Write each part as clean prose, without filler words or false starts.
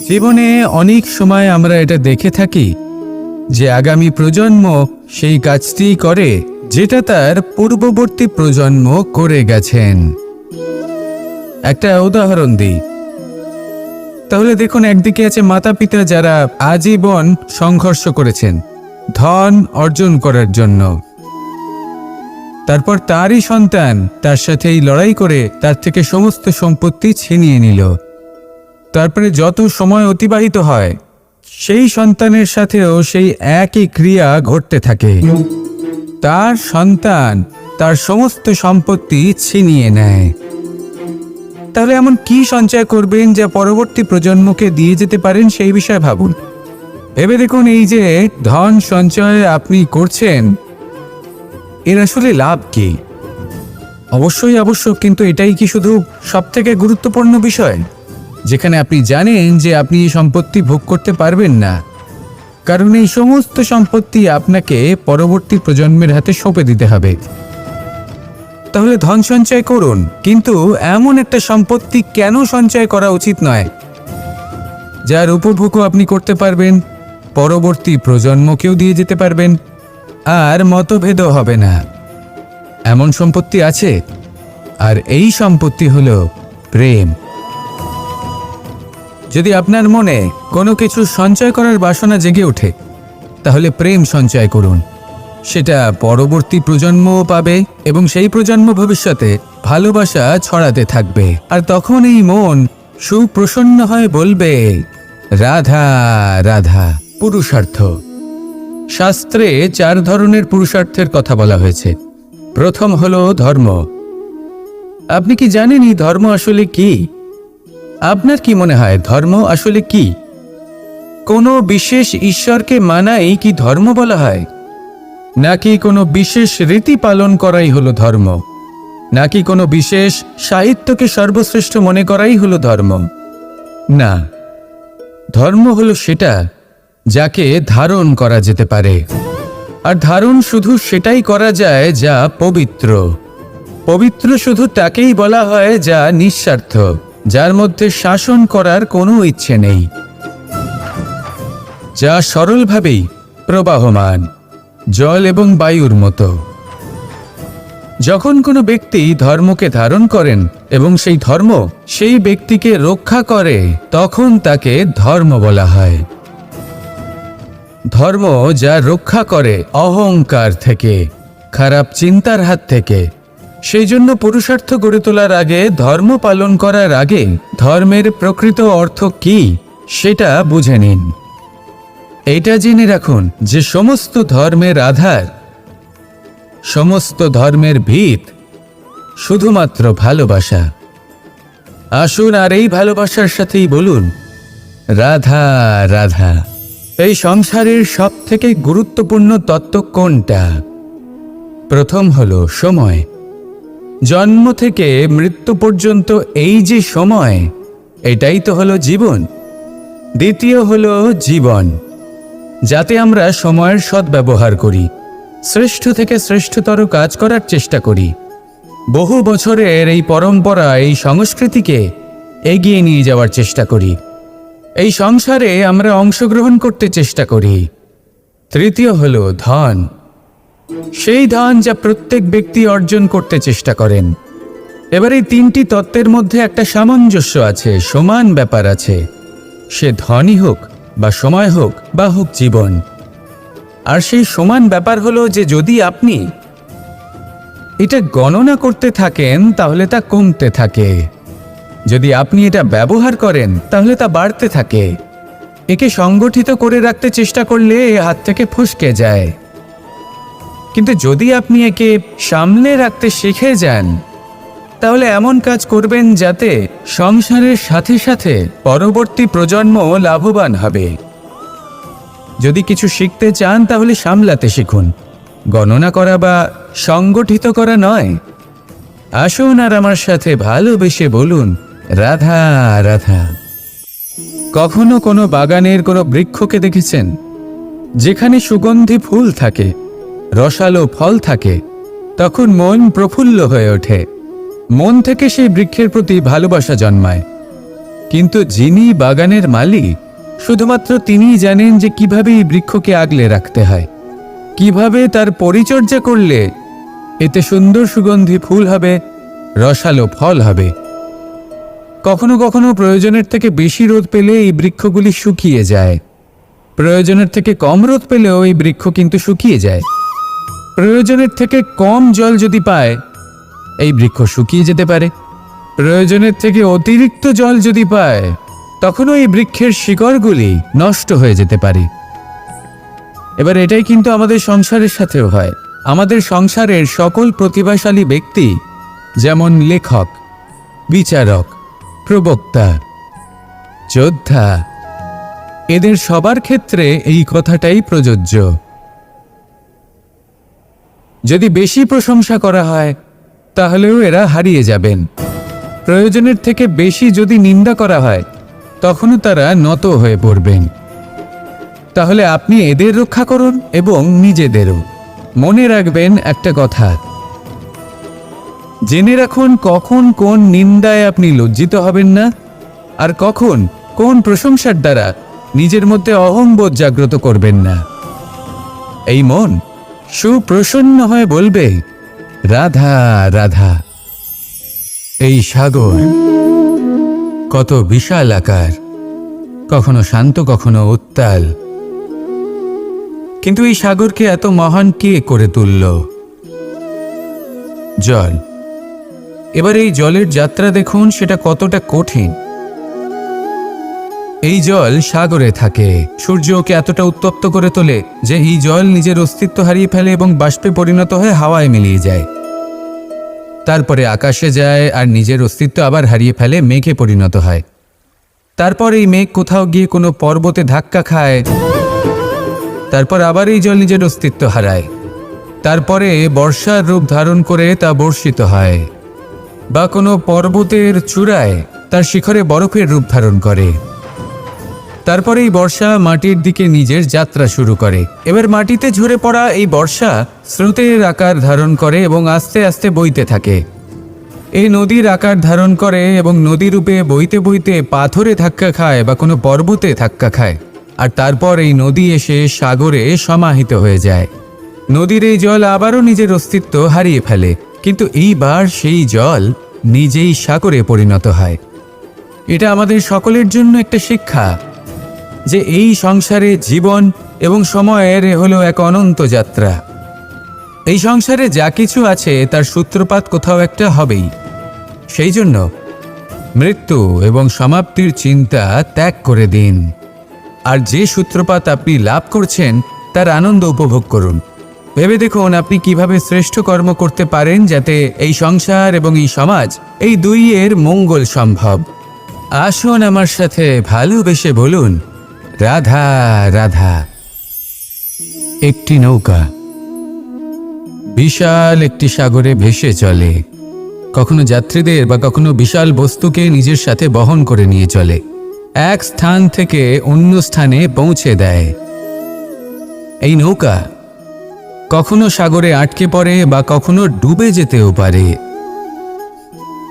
জীবনে অনেক সময় আমরা এটা দেখে থাকি যে আগামী প্রজন্ম সেই কাজটি করে যেটা তার পূর্ববর্তী প্রজন্ম করে গেছেন। একটা উদাহরণ দিই, তাহলে দেখুন, একদিকে আছে মাতা পিতা যারা আজীবন সংঘর্ষ করেছেন ধন অর্জন করার জন্য। তারপর তারই সন্তান তার সাথে এই লড়াই করে তার থেকে সমস্ত সম্পত্তি ছিনিয়ে নিল। তারপরে যত সময় অতিবাহিত হয় সেই সন্তানের সাথেও সেই একই ক্রিয়া ঘটতে থাকে। তার সন্তান তার সমস্ত সম্পত্তি ছিনিয়ে নেয়। তাহলে এমন কি সঞ্চয় করবেন যা পরবর্তী প্রজন্মকে দিয়ে যেতে পারেন, সেই বিষয়ে ভাবুন। ভেবে দেখুন, এই যে ধন সঞ্চয় আপনি করছেন, এর আসলে লাভ কি? অবশ্যই আবশ্যক, কিন্তু এটাই কি শুধু সবথেকে গুরুত্বপূর্ণ বিষয়, যেখানে আপনি জানেন যে আপনি এই সম্পত্তি ভোগ করতে পারবেন না, কারণ এই সমস্ত সম্পত্তি আপনাকে পরবর্তী প্রজন্মের হাতে সঁপে দিতে হবে। তাহলে ধন সঞ্চয় করুন, কিন্তু এমন একটা সম্পত্তি কেন সঞ্চয় করা উচিত নয় যার উপভোগও আপনি করতে পারবেন, পরবর্তী প্রজন্মকেও দিয়ে যেতে পারবেন, আর মতভেদও হবে না। এমন সম্পত্তি আছে, আর এই সম্পত্তি হলো প্রেম। যদি আপনার মনে কোনো কিছু সঞ্চয় করার বাসনা জেগে ওঠে, তাহলে প্রেম সঞ্চয় করুন। সেটা পরবর্তী প্রজন্মও পাবে এবং সেই প্রজন্ম ভবিষ্যতে ভালোবাসা ছড়াতে থাকবে। আর তখন এই মন সুপ্রসন্ন হয়ে বলবে, রাধা রাধা। পুরুষার্থ। শাস্ত্রে 4 ধরনের পুরুষার্থের কথা বলা হয়েছে। প্রথম হলো ধর্ম। আপনি কি জানেন এই ধর্ম আসলে কি? আপনার কি মনে হয় ধর্ম আসলে কি? কোনো বিশেষ ঈশ্বরকে মানাই কি ধর্ম বলা হয়? নাকি কোনো বিশেষ রীতি পালন করাই হলো ধর্ম? নাকি কোনো বিশেষ সাহিত্যকে সর্বশ্রেষ্ঠ মনে করাই হলো ধর্ম? না, ধর্ম হলো সেটা যাকে ধারণ করা যেতে পারে। আর ধারণ শুধু সেটাই করা যায় যা পবিত্র। পবিত্র শুধু তাকেই বলা হয় যা নিঃস্বার্থ, যার মধ্যে শাসন করার কোনো ইচ্ছে নেই, যা সরলভাবেই প্রবাহমান, জল এবং বায়ুর মতো। যখন কোনো ব্যক্তি ধর্মকে ধারণ করেন এবং সেই ধর্ম সেই ব্যক্তিকে রক্ষা করে, তখন তাকে ধর্ম বলা হয়। ধর্ম যা রক্ষা করে অহংকার থেকে, খারাপ চিন্তার হাত থেকে। সেই জন্য পুরুষার্থ গড়ে তোলার আগে, ধর্ম পালন করার আগে ধর্মের প্রকৃত অর্থ কি সেটা বুঝে নিন। এটা জেনে রাখুন যে সমস্ত ধর্মের আধার, সমস্ত ধর্মের ভিত শুধুমাত্র ভালোবাসা। আসুন আর এই ভালোবাসার সাথেই বলুন, রাধা রাধা। এই সংসারের সব থেকে গুরুত্বপূর্ণ তত্ত্ব কোনটা? প্রথম হলো সময়। জন্ম থেকে মৃত্যু পর্যন্ত এই যে সময়, এটাই তো হলো জীবন। দ্বিতীয় হলো জীবন, যাতে আমরা সময়ের সদ্ব্যবহার করি, শ্রেষ্ঠ থেকে শ্রেষ্ঠতর কাজ করার চেষ্টা করি। বহু বছরের এই পরম্পরা, এই সংস্কৃতিকে এগিয়ে নিয়ে যাওয়ার চেষ্টা করি। এই সংসারে আমরা অংশগ্রহণ করতে চেষ্টা করি। তৃতীয় হলো ধন। সেই ধন যা প্রত্যেক ব্যক্তি অর্জন করতে চেষ্টা করেন। এবার এই 3টি তত্ত্বের মধ্যে একটা সামঞ্জস্য আছে, সমান ব্যাপার আছে। সে ধনই হোক বা সময় হোক বা হোক জীবন। আর সেই সমান ব্যাপার হলো যে যদি আপনি এটা গণনা করতে থাকেন, তাহলে তা কমতে থাকে। যদি আপনি এটা ব্যবহার করেন, তাহলে তা বাড়তে থাকে। একে সংগঠিত করে রাখতে চেষ্টা করলে এ হাত থেকে ফসকে যায়। কিন্তু যদি আপনি একে সামলে রাখতে শিখে যান, তাহলে এমন কাজ করবেন যাতে সংসারের সাথে সাথে পরবর্তী প্রজন্ম লাভবান হবে। যদি কিছু শিখতে চান, তাহলে সামলাতে শিখুন, গণনা করা বা সংগঠিত করা নয়। আসুন আর আমার সাথে ভালোবেসে বলুন, রাধা রাধা। কখনো কোনো বাগানের কোনো বৃক্ষকে দেখেছেন যেখানে সুগন্ধি ফুল থাকে, রসালো ফল থাকে? তখন মন প্রফুল্ল হয়ে ওঠে, মন থেকে সেই বৃক্ষের প্রতি ভালোবাসা জন্মায়। কিন্তু যিনি বাগানের মালিক, শুধুমাত্র তিনিই জানেন যে কিভাবে এই বৃক্ষকে আগলে রাখতে হয়, কিভাবে তার পরিচর্যা করলে এতে সুন্দর সুগন্ধি ফুল হবে, রসালো ফল হবে। কখনো কখনো প্রয়োজনের থেকে বেশি রোদ পেলে এই বৃক্ষগুলি শুকিয়ে যায়, প্রয়োজনের থেকে কম রোদ পেলেও এই বৃক্ষ কিন্তু শুকিয়ে যায়। প্রয়োজনের থেকে কম জল যদি পায়, এই বৃক্ষ শুকিয়ে যেতে পারে। প্রয়োজনের থেকে অতিরিক্ত জল যদি পায়, তখনও এই বৃক্ষের শিকড়গুলি নষ্ট হয়ে যেতে পারে। এবার এটাই কিন্তু আমাদের সংসারের সাথেও হয়। আমাদের সংসারের সকল প্রতিভাশালী ব্যক্তি, যেমন লেখক, বিচারক, প্রবক্তা, যোদ্ধা, এদের সবার ক্ষেত্রে এই কথাটাই প্রযোজ্য। যদি বেশি প্রশংসা করা হয়, তাহলেও এরা হারিয়ে যাবেন। প্রয়োজনের থেকে বেশি যদি নিন্দা করা হয়, তখনও তারা নত হয়ে পড়বেন। তাহলে আপনি এদের রক্ষা করুন এবং নিজেদেরও। মনে রাখবেন একটা কথা, জেনে রাখুন কখন কোন নিন্দায় আপনি লজ্জিত হবেন না, আর কখন কোন প্রশংসার দ্বারা নিজের মধ্যে অহংবোধ জাগ্রত করবেন না। এই মন সুপ্রসন্ন হয়ে বলবে, রাধা রাধা। এই সাগর কত বিশাল আকার, কখনো শান্ত কখনো উত্তাল, কিন্তু এই সাগরকে এত মহান কে করে তুলল? জল। এবার এই জলের যাত্রা দেখুন, সেটা কতটা কঠিন। এই জল সাগরে থাকে, সূর্য ওকে এতটা উত্তপ্ত করে তোলে যে এই জল নিজের অস্তিত্ব হারিয়ে ফেলে এবং বাষ্পে পরিণত হয়ে হাওয়ায় মিলিয়ে যায়। তারপরে আকাশে যায় আর নিজের অস্তিত্ব আবার হারিয়ে ফেলে, মেঘে পরিণত হয়। তারপর এই মেঘ কোথাও গিয়ে কোনো পর্বতে ধাক্কা খায়, তারপর আবার এই জল নিজের অস্তিত্ব হারায়। তারপরে বর্ষার রূপ ধারণ করে তা বর্ষিত হয়, বা কোনো পর্বতের চূড়ায় তার শিখরে বরফের রূপ ধারণ করে। তারপরে এই বর্ষা মাটির দিকে নিজের যাত্রা শুরু করে। এবার মাটিতে ঝরে পড়া এই বর্ষা স্রোতের আকার ধারণ করে এবং আস্তে আস্তে বইতে থাকে। এই নদীর আকার ধারণ করে এবং নদী রূপে বইতে বইতে পাথরে ধাক্কা খায় বা কোনো পর্বতে ধাক্কা খায়, আর তারপর এই নদী এসে সাগরে সমাহিত হয়ে যায়। নদীর এই জল আবারও নিজের অস্তিত্ব হারিয়ে ফেলে, কিন্তু এইবার সেই জল নিজেই সাগরে পরিণত হয়। এটা আমাদের সকলের জন্য একটা শিক্ষা যে এই সংসারে জীবন এবং সময়ের হলো এক অনন্ত যাত্রা। এই সংসারে যা কিছু আছে তার সূত্রপাত কোথাও একটা হবেই। সেই জন্য মৃত্যু এবং সমাপ্তির চিন্তা ত্যাগ করে দিন, আর যে সূত্রপাত আপনি লাভ করছেন তার আনন্দ উপভোগ করুন। ভেবে দেখুন আপনি কিভাবে শ্রেষ্ঠ কর্ম করতে পারেন যাতে এই সংসার এবং এই সমাজ, এই দুইয়ের মঙ্গল সম্ভব। আসুন আমার সাথে ভালোবেসে বলুন, রাধা রাধা। একটি নৌকা বিশাল একটি সাগরে ভেসে চলে, কখনো যাত্রীদের বা কখনো বিশাল বস্তুকে নিজের সাথে বহন করে নিয়ে চলে, এক স্থান থেকে অন্য স্থানে পৌঁছে দেয়। এই নৌকা কখনো সাগরে আটকে পড়ে বা কখনো ডুবে যেতেও পারে,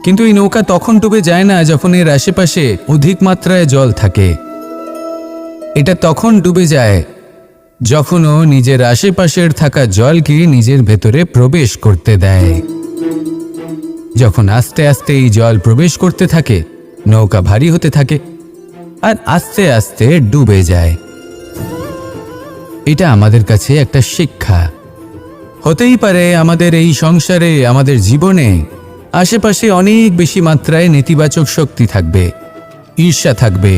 কিন্তু এই নৌকা তখন ডুবে যায় না যখন এর আশেপাশে অধিক মাত্রায় জল থাকে। এটা তখন ডুবে যায় যখন ও নিজের আশেপাশের থাকা জলকে নিজের ভেতরে প্রবেশ করতে দেয়। যখন আস্তে আস্তে এই জল প্রবেশ করতে থাকে, নৌকা ভারী হতে থাকে আর আস্তে আস্তে ডুবে যায়। এটা আমাদের কাছে একটা শিক্ষা। হতেই পারে আমাদের এই সংসারে, আমাদের জীবনে আশেপাশে অনেক বেশি মাত্রায় নেতিবাচক শক্তি থাকবে, ঈর্ষা থাকবে,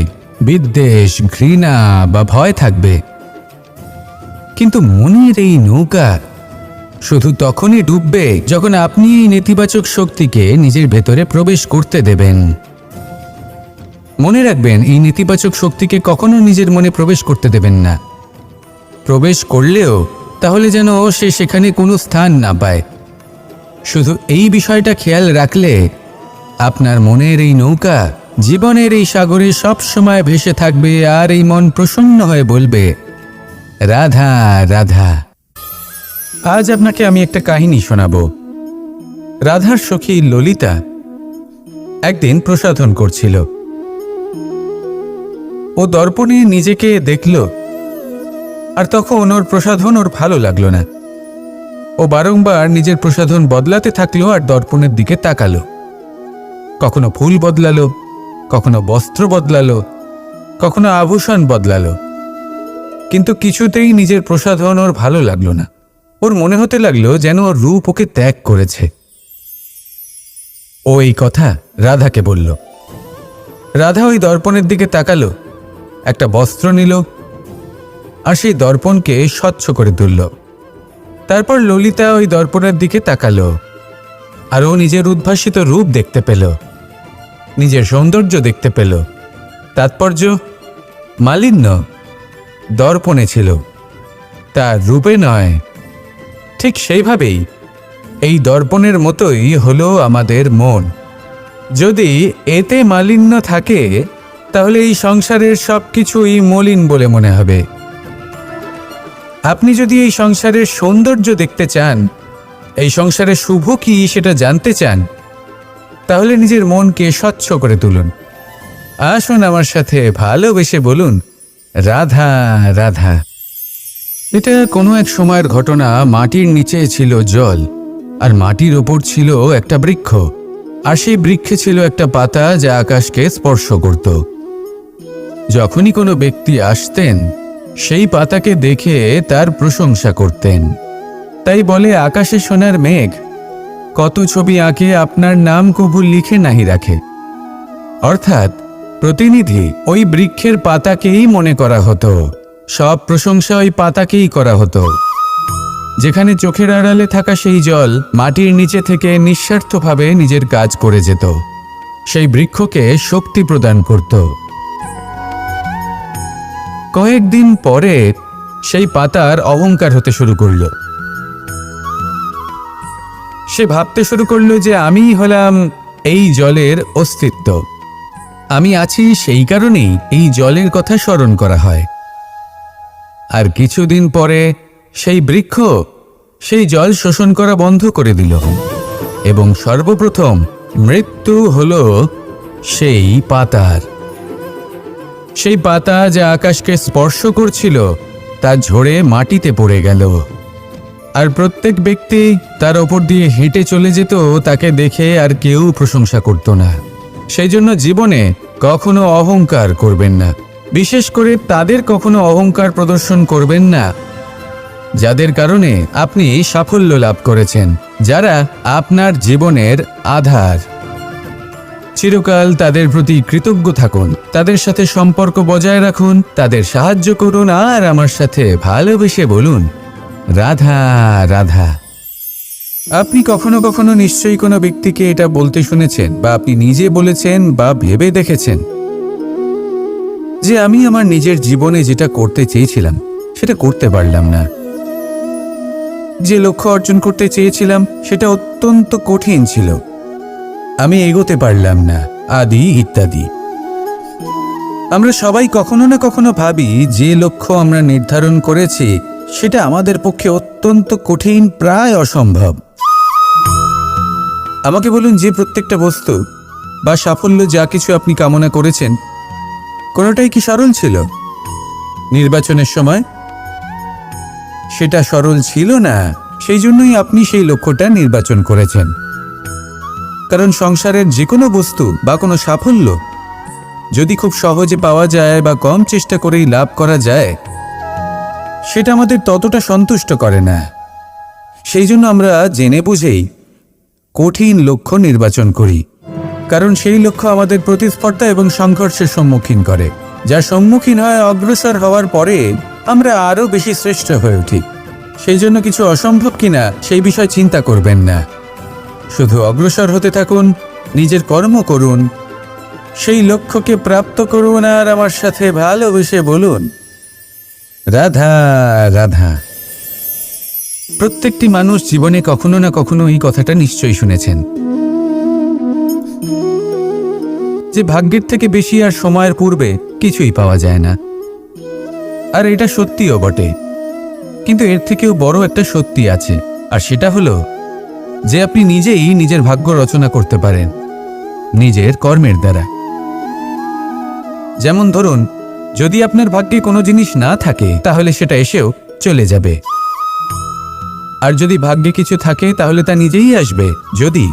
বিদ্বেষ, ঘৃণা বা ভয় থাকবে, কিন্তু মনের এই নৌকা শুধু তখনই ডুববে যখন আপনি এই নেতিবাচক শক্তিকে নিজের ভেতরে প্রবেশ করতে দেবেন। মনে রাখবেন, এই নেতিবাচক শক্তিকে কখনো নিজের মনে প্রবেশ করতে দেবেন না। প্রবেশ করলেও তাহলে যেন সে সেখানে কোনো স্থান না পায়। শুধু এই বিষয়টা খেয়াল রাখলে আপনার মনের এই নৌকা জীবনের এই সাগরে সব সময় ভেসে থাকবে, আর এই মন প্রসন্ন হয়ে বলবে, রাধা রাধা। আজ আপনাকে আমি একটা কাহিনী শোনাব। রাধার সখী ললিতা একদিন প্রসাধন করছিল। ও দর্পণে নিজেকে দেখল, আর তখন ওর প্রসাধন ওর ভালো লাগলো না। ও বারংবার নিজের প্রসাধন বদলাতে থাকলো আর দর্পণের দিকে তাকালো। কখনো ফুল বদলালো, কখনো বস্ত্র বদলালো, কখনো আভূষণ বদলালো, কিন্তু কিছুতেই নিজের প্রসাধন ওর ভালো লাগলো না। ওর মনে হতে লাগলো যেন ওর রূপ ওকে ত্যাগ করেছে। ও এই কথা রাধাকে বলল। রাধা ওই দর্পণের দিকে তাকালো, একটা বস্ত্র নিল আর সেই দর্পণকে স্বচ্ছ করে তুলল। তারপর ললিতা ওই দর্পণের দিকে তাকালো আর ও নিজের উদ্ভাসিত রূপ দেখতে পেল, নিজের সৌন্দর্য দেখতে পেল। তাৎপর্য মালিন্য দর্পণে ছিল, তার রূপে নয়। ঠিক সেইভাবেই এই দর্পণের মতোই হলো আমাদের মন। যদি এতে মালিন্য থাকে তাহলে এই সংসারের সবকিছুই মলিন বলে মনে হবে। আপনি যদি এই সংসারের সৌন্দর্য দেখতে চান, এই সংসারের শুভ কি সেটা জানতে চান, তাহলে নিজের মনকে স্বচ্ছ করে তুলুন। আসুন আমার সাথে ভালোবেসে বলুন, রাধা রাধা। এটা কোনো এক সময়ের ঘটনা। মাটির নিচে ছিল জল, আর মাটির ওপর ছিল একটা বৃক্ষ, আর সেই বৃক্ষে ছিল একটা পাতা যা আকাশকে স্পর্শ করত। যখনই কোনো ব্যক্তি আসতেন, সেই পাতাকে দেখে তার প্রশংসা করতেন। তাই বলে আকাশে সোনার মেঘ কত ছবি আঁকে, আপনার নাম কবু লিখে নাহি রাখে। অর্থাৎ প্রতিনিধি ওই বৃক্ষের পাতাকেই মনে করা হতো, সব প্রশংসা ওই পাতাকেই করা হতো। যেখানে চোখের আড়ালে থাকা সেই জল মাটির নিচে থেকে নিঃস্বার্থভাবে নিজের কাজ করে যেত, সেই বৃক্ষকে শক্তি প্রদান করত। কয়েকদিন পরে সেই পাতার অহংকার হতে শুরু করল। সে ভাবতে শুরু করলো যে আমিই হলাম এই জলের অস্তিত্ব, আমি আছি সেই কারণেই এই জলের কথা স্মরণ করা হয়। আর কিছুদিন পরে সেই বৃক্ষ সেই জল শোষণ করা বন্ধ করে দিল, এবং সর্বপ্রথম মৃত্যু হলো সেই পাতার। সেই পাতা যা আকাশকে স্পর্শ করছিল তা ঝরে মাটিতে পড়ে গেল, আর প্রত্যেক ব্যক্তি তার ওপর দিয়ে হেঁটে চলে যেত, তাকে দেখে আর কেউ প্রশংসা করত না। সেই জন্য জীবনে কখনো অহংকার করবেন না, বিশেষ করে তাদের কখনো অহংকার প্রদর্শন করবেন না যাদের কারণে আপনি সাফল্য লাভ করেছেন, যারা আপনার জীবনের আধার। চিরকাল তাদের প্রতি কৃতজ্ঞ থাকুন, তাদের সাথে সম্পর্ক বজায় রাখুন, তাদের সাহায্য করুন, আর আমার সাথে ভালোবেসে বলুন, রাধা রাধা। আপনি কখনো কখনো নিশ্চয়ই কোনো ব্যক্তিকে এটা বলতে শুনেছেন, বা আপনি নিজে বলেছেন বা ভেবে দেখেছেন যে আমি আমার নিজের জীবনে যেটা করতে চেয়েছিলাম সেটা করতে পারলাম না, যে লক্ষ্য অর্জন করতে চেয়েছিলাম সেটা অত্যন্ত কঠিন ছিল, আমি এগোতে পারলাম না, আদি ইত্যাদি। আমরা সবাই কখনো না কখনো ভাবি যে লক্ষ্য আমরা নির্ধারণ করেছি সেটা আমাদের পক্ষে অত্যন্ত কঠিন, প্রায় অসম্ভব। আমাকে বলুন, যে প্রত্যেকটা বস্তু বা সাফল্য যা কিছু আপনি কামনা করেছেন, কোনোটাই কি সরল ছিল? নির্বাচনের সময় সেটা সরল ছিল না, সেই জন্যই আপনি সেই লক্ষ্যটা নির্বাচন করেছেন। কারণ সংসারের যে কোনো বস্তু বা কোনো সাফল্য যদি খুব সহজে পাওয়া যায় বা কম চেষ্টা করেই লাভ করা যায়, সেটা আমাদের ততটা সন্তুষ্ট করে না। সেই জন্য আমরা জেনে বুঝেই কঠিন লক্ষ্য নির্বাচন করি, কারণ সেই লক্ষ্য আমাদের প্রতিস্পর্ধা এবং সংঘর্ষের সম্মুখীন করে, যার সম্মুখীন হয় অগ্রসর হওয়ার পরে আমরা আরও বেশি শ্রেষ্ঠ হয়ে উঠি। সেই জন্য কিছু অসম্ভব কিনা সেই বিষয় চিন্তা করবেন না, শুধু অগ্রসর হতে থাকুন, নিজের কর্ম করুন, সেই লক্ষ্যকে প্রাপ্ত করুন, আর আমার সাথে ভালোবেসে বলুন, রাধা রাধা। প্রত্যেকটি মানুষ জীবনে কখনো না কখনো এই কথাটা নিশ্চয়ই শুনেছেন যে ভাগ্যের থেকে বেশি আর সময়ের পূর্বে কিছুই পাওয়া যায় না। আর এটা সত্যিও বটে, কিন্তু এর থেকেও বড় একটা সত্যি আছে, আর সেটা হলো যে আপনি নিজেই নিজের ভাগ্য রচনা করতে পারেন নিজের কর্মের দ্বারা। যেমন ধরুন, যদি আপনার ভাগ্যে কোনো জিনিস না থাকে তাহলে সেটা এসেও চলে যাবে, আর যদি ভাগ্যে কিছু থাকে তাহলে তা নিজেই আসবে, যদি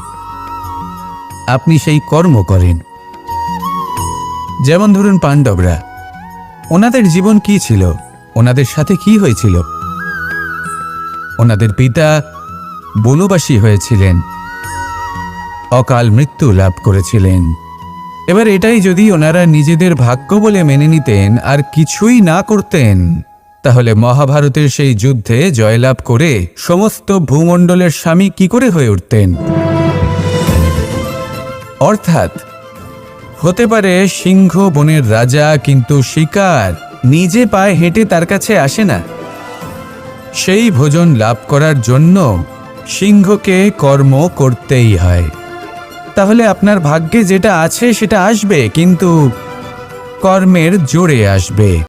আপনি সেই কর্ম করেন। যেমন ধরুন পাণ্ডবরা, ওনাদের জীবন কি ছিল, ওনাদের সাথে কি হয়েছিল? ওনাদের পিতা বনবাসী হয়েছিলেন, অকাল মৃত্যু লাভ করেছিলেন। এবার এটাই যদি ওনারা নিজেদের ভাগ্য বলে মেনে নিতেন আর কিছুই না করতেন, তাহলে মহাভারতের সেই যুদ্ধে জয়লাভ করে সমস্ত ভূমণ্ডলের স্বামী কি করে হয়ে উঠতেন? অর্থাৎ হতে পারে সিংহ বনের রাজা, কিন্তু শিকার নিজে পায়ে হেঁটে তার কাছে আসে না। সেই ভোজন লাভ করার জন্য সিংহকে কর্ম করতেই হয়। তাহলে আপনার ভাগ্যে যেটা আছে সেটা আসবে, কিন্তু কর্মের জোরে আসবে।